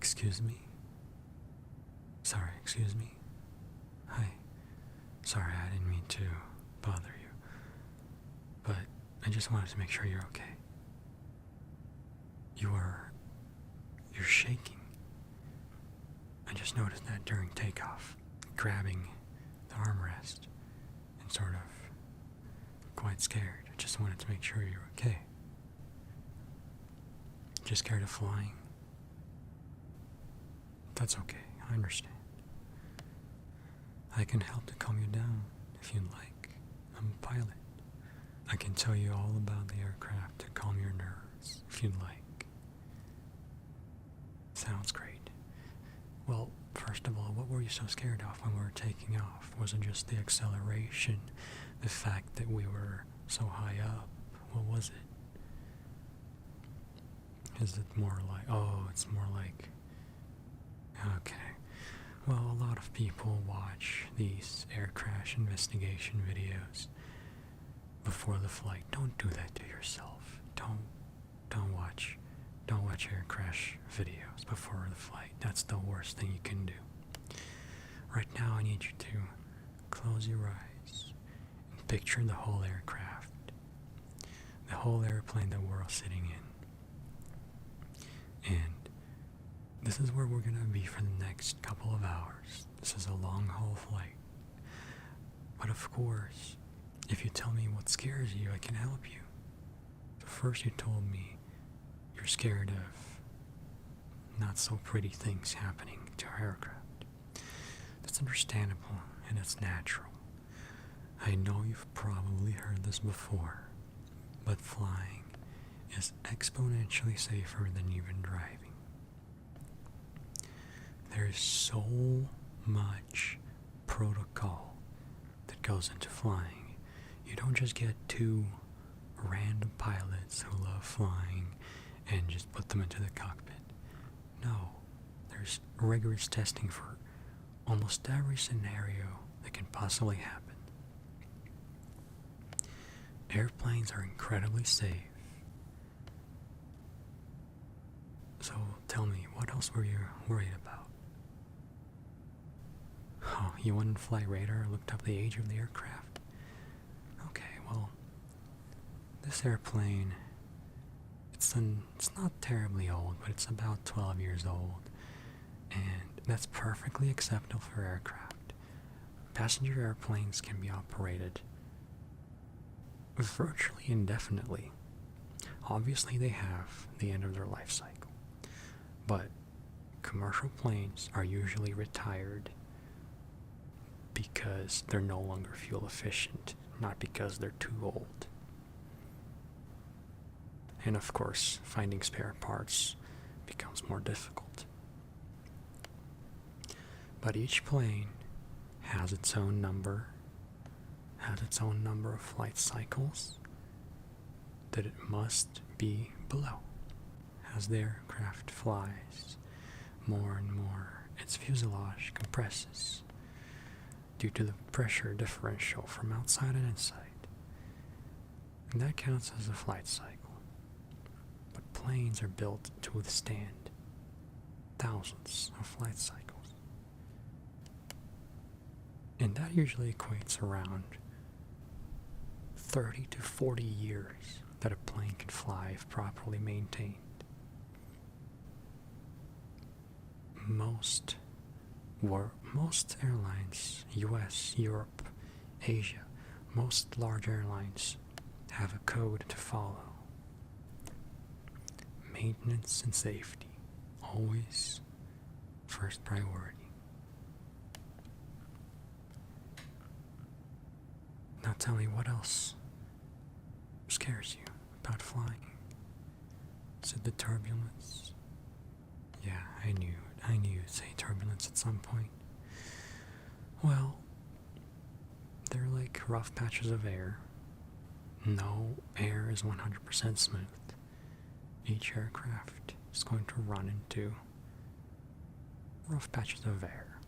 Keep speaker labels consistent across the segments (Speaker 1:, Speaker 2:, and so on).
Speaker 1: Excuse me? Sorry, excuse me? Hi. Sorry, I didn't mean to bother you. But I just wanted to make sure you're okay. You're shaking. I just noticed that during takeoff, grabbing the armrest and sort of quite scared. I just wanted to make sure you're okay. Just scared of flying? That's okay, I understand. I can help to calm you down if you'd like. I'm a pilot. I can tell you all about the aircraft to calm your nerves if you'd like. Sounds great. Well, first of all, what were you so scared of when we were taking off? Was it just the acceleration? The fact that we were so high up? What was it? Is it more like, it's more like, okay. Well, a lot of people watch these air crash investigation videos before the flight. Don't do that to yourself. Don't watch air crash videos before the flight. That's the worst thing you can do. Right now I need you to close your eyes and picture the whole aircraft, the whole airplane that we're all sitting in. And this is where we're going to be for the next couple of hours. This is a long haul flight. But of course, if you tell me what scares you, I can help you. So first you told me you're scared of not so pretty things happening to our aircraft. That's understandable and it's natural. I know you've probably heard this before, but flying is exponentially safer than even driving. There's so much protocol that goes into flying. You don't just get two random pilots who love flying and just put them into the cockpit. No, there's rigorous testing for almost every scenario that can possibly happen. Airplanes are incredibly safe. So tell me, what else were you worried about? Oh, you went in Flight Radar, looked up the age of the aircraft? Okay, well, this airplane, it's not terribly old, but it's about 12 years old, and that's perfectly acceptable for aircraft. Passenger airplanes can be operated virtually indefinitely. Obviously, they have the end of their life cycle, but commercial planes are usually retired because they're no longer fuel efficient, not because they're too old. And of course, finding spare parts becomes more difficult. But each plane has its own number, has its own number of flight cycles that it must be below. As the aircraft flies more and more, its fuselage compresses due to the pressure differential from outside and inside. And that counts as a flight cycle. But planes are built to withstand thousands of flight cycles. And that usually equates around 30 to 40 years that a plane can fly if properly maintained. Most airlines, US, Europe, Asia, most large airlines have a code to follow. Maintenance and safety, always first priority. Now tell me, what else scares you about flying? Is it the turbulence? Yeah, I knew you'd say turbulence at some point. Well, they're like rough patches of air. No air is 100% smooth. Each aircraft is going to run into rough patches of air.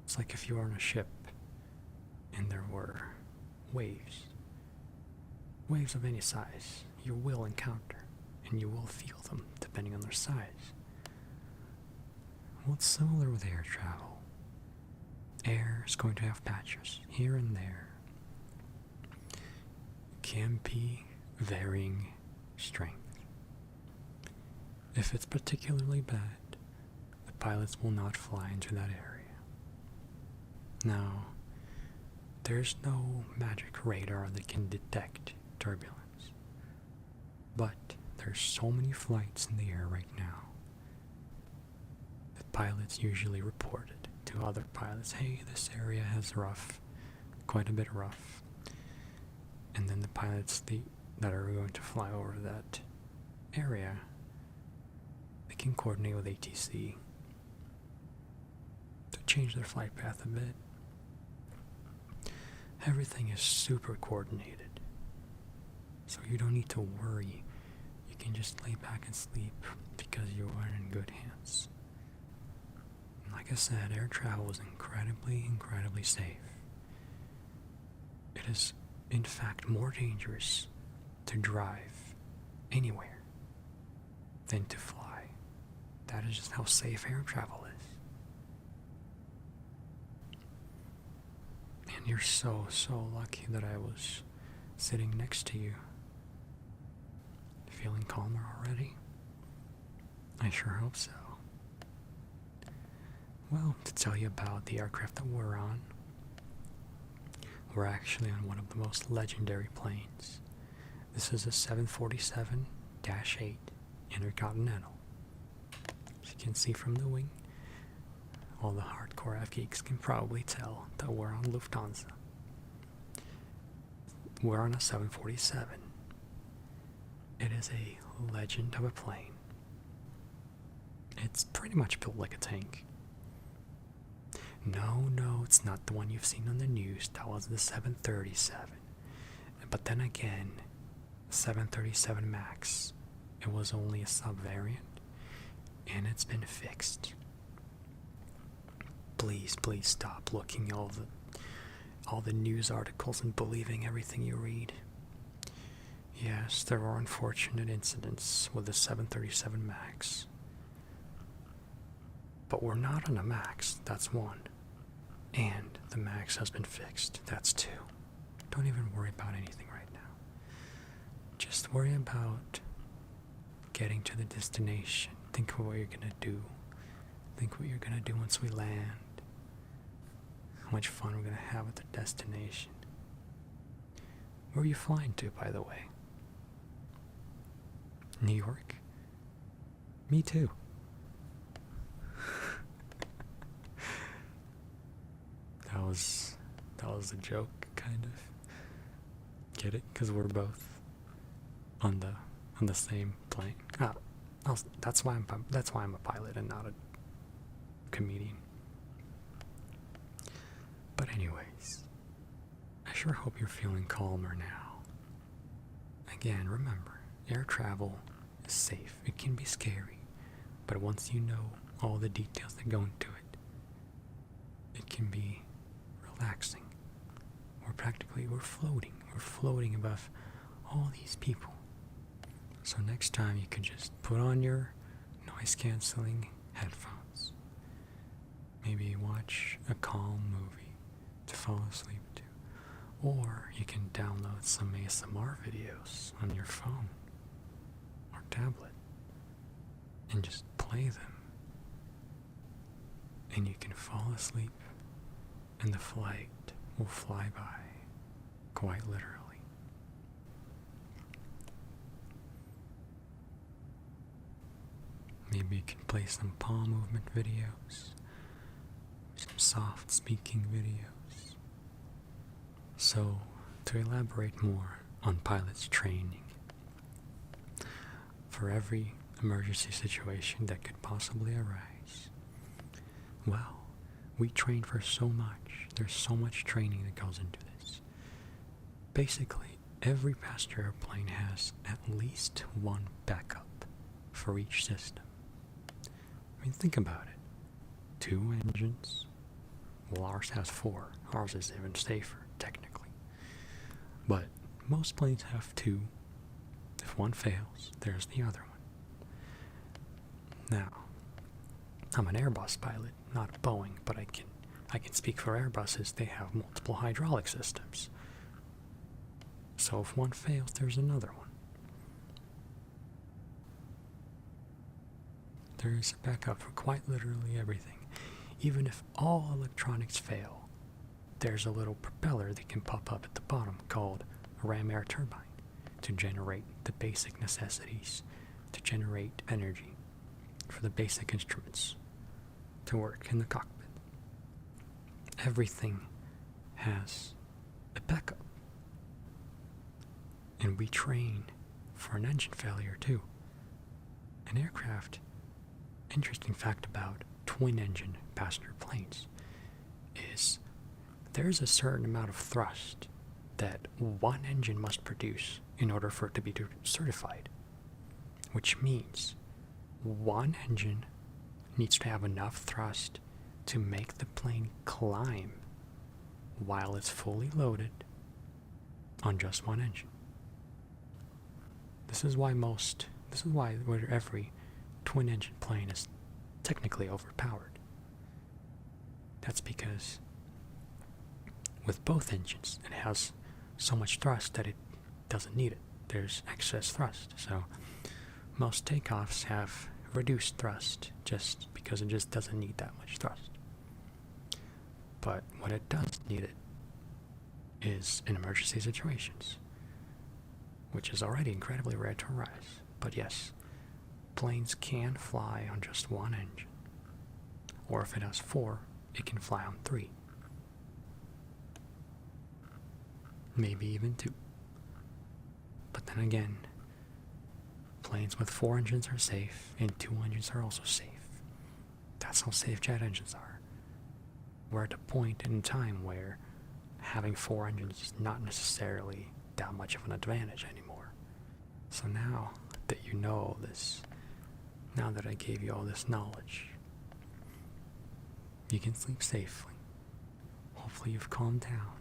Speaker 1: It's like if you were on a ship and there were waves of any size you will encounter, and you will feel them depending on their size. Well, it's similar with air travel. Air is going to have patches here and there. Can be varying strength. If it's particularly bad, the pilots will not fly into that area. Now, there's no magic radar that can detect turbulence, but there's so many flights in the air right now that pilots usually report it to other pilots. Hey, this area has rough, quite a bit rough. And then the pilots that are going to fly over that area, they can coordinate with ATC to change their flight path a bit. Everything is super coordinated, so you don't need to worry. You can just lay back and sleep because you are in good hands. And like I said, air travel is incredibly safe. It is, in fact, more dangerous to drive anywhere than to fly. That is just how safe air travel is. And you're so lucky that I was sitting next to you. Feeling calmer already? I sure hope so. Well, to tell you about the aircraft that we're on, we're actually on one of the most legendary planes. This is a 747-8 Intercontinental. As you can see from the wing, all the hardcore F-geeks can probably tell that we're on Lufthansa. We're on a 747. It is a legend of a plane. It's pretty much built like a tank. No, it's not the one you've seen on the news. That was the 737. But then again, 737 MAX, it was only a sub-variant, and it's been fixed. Please stop looking all the news articles and believing everything you read. Yes, there are unfortunate incidents with the 737 MAX. But we're not on a MAX, that's one. And the MAX has been fixed, that's two. Don't even worry about anything right now. Just worry about getting to the destination. Think of what you're gonna do. Think what you're gonna do once we land. How much fun we're gonna have at the destination. Where are you flying to, by the way? New York? Me too. That was a joke, kind of. Get it? Because we're both on the same plane. That's why I'm a pilot and not a comedian. But anyways, I sure hope you're feeling calmer now. Again, remember, air travel is safe. It can be scary, but once you know all the details that go into it, it can be relaxing. We're floating above all these people. So next time you can just put on your noise canceling headphones. Maybe watch a calm movie to fall asleep to. Or you can download some ASMR videos on your phone or tablet and just play them. And you can fall asleep and the flight will fly by, quite literally. Maybe you can play some palm movement videos, some soft speaking videos. So, to elaborate more on pilots training, for every emergency situation that could possibly arise, well, we train for so much. There's so much training that goes into this. Basically, every passenger airplane has at least one backup for each system. I mean, think about it. 2 engines. Well, ours has 4. Ours is even safer, technically. But most planes have 2. If one fails, there's the other one. Now, I'm an Airbus pilot, not a Boeing, but I can speak for Airbuses. They have multiple hydraulic systems. So if one fails, there's another one. There is a backup for quite literally everything. Even if all electronics fail, there's a little propeller that can pop up at the bottom called a ram air turbine to generate the basic necessities, to generate energy for the basic instruments to work in the cockpit. Everything has a backup. And we train for an engine failure too. An aircraft, interesting fact about twin engine passenger planes is there's a certain amount of thrust that one engine must produce in order for it to be certified, which means one engine needs to have enough thrust to make the plane climb while it's fully loaded on just one engine. This is why every twin engine plane is technically overpowered. That's because with both engines it has so much thrust that it doesn't need it. There's excess thrust. So most takeoffs have reduced thrust just because it just doesn't need that much thrust. But when it does need it is in emergency situations, which is already incredibly rare to arise. But yes, planes can fly on just one engine. Or if it has 4, it can fly on 3. Maybe even 2. But then again, planes with 4 engines are safe, and 2 engines are also safe. That's how safe jet engines are. We're at a point in time where having 4 engines is not necessarily that much of an advantage anymore. So now that you know all this, now that I gave you all this knowledge, you can sleep safely. Hopefully you've calmed down,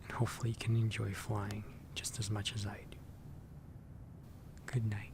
Speaker 1: and hopefully you can enjoy flying just as much as I do. Good night.